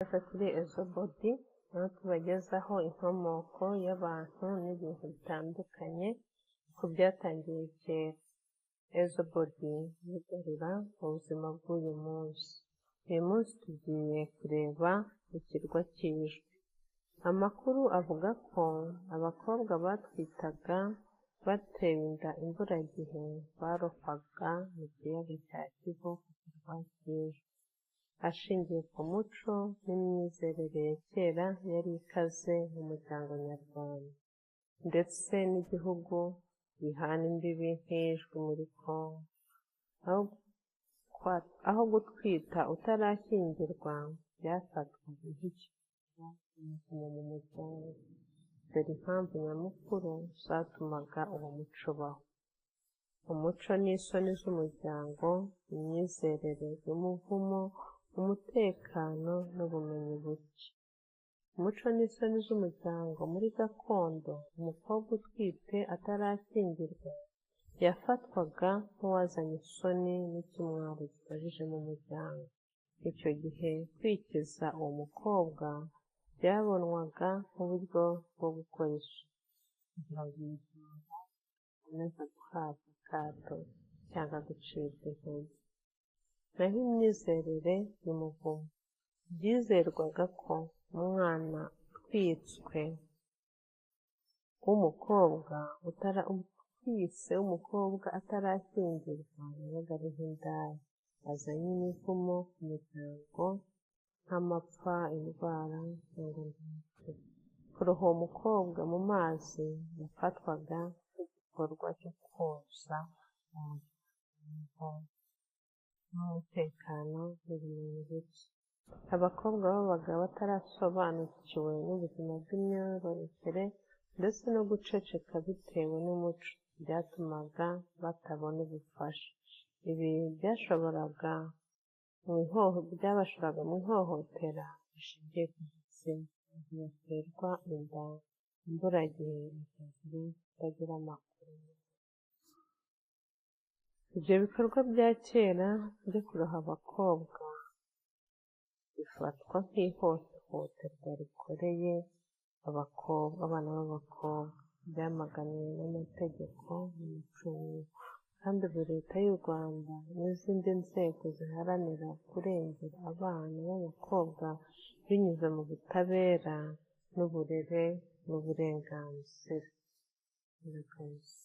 ikaze kuri Ezobodi, aho tubagezaho inkomoko y'abantu n'ibintu bitandukanye ku byatangiye kera. Ezobodi yigarura ubuzima bw'uyu munsi. Uyu munsi tugiye kureba ikirwa cy'Ijwi. Amakuru avuga ko abakobwa batwitaga batewe inda imburagihe barokwaga mu kiyaga cya Kivu ku kirwa cy'Ijwi. Ashingiye ku muco n'imyizerere ya kera yari ikaze mu muryango nyarwanda, ndetse n'igihugu bihana imbibi nk'Ijwi muri Congo. Aho gutwita utarashyingirwa byafatwaga nk'ikibazo mu muryango. Dore impamvu nyamukuru zatumaga uwo muco ubaho: umuco n'isoni z'umuryango, imyizerere y'umuvumo, umutekano n'ubumenyi buke. Umuco n'isoni z'umuryango: muri gakondo, umukobwa utwite atarashyingirwa yafatwaga nk'uwazanye isoni n'ikimwaro gikabije mu muryango. Icyo gihe kwikiza uwo mukobwa byabonwaga nk'uburyo bwo gukora isuku, kugira ngo umuryango ukomeze guhabwa akato cyangwa gucibwa intege. Naho imyizerere y'umuvumo: byizerwaga ko umwana utwitswe w'umukobwa atarashyingirwa yabaga ari nk'indaya, azanye imivumo ku muryango nk'amapfa, indwara cyangwa urupfu. Kuroha uwo mukobwa mu mazi yafatwaga nk'igikorwa cyo koza umuryango n'umutekano n'ubumenyi buke. Abakobwa babaga batarasobanukiwe n'ubuzima bw'imyororokere ndetse no guceceka bitewe n'umuco, byatumaga batabona ubufasha. Ibi byabashoraga mu ihohotera rishingiye ku gitsina, baterwa inda imburagihe batagira amakuru. Ibyo bikorwa bya kera byo kuroha abakobwa bifatwa nk'ihohoterwa rikoreye abana b'abakobwa, byamaganiwe n'amategeko n'umuco w'ubu. Kandi ubu Leta y'u Rwanda n'izindi nzego ziharanira kurengera abana b'abakobwa binyuze mu butabera n'uburere n'uburenganzira. Murakoze.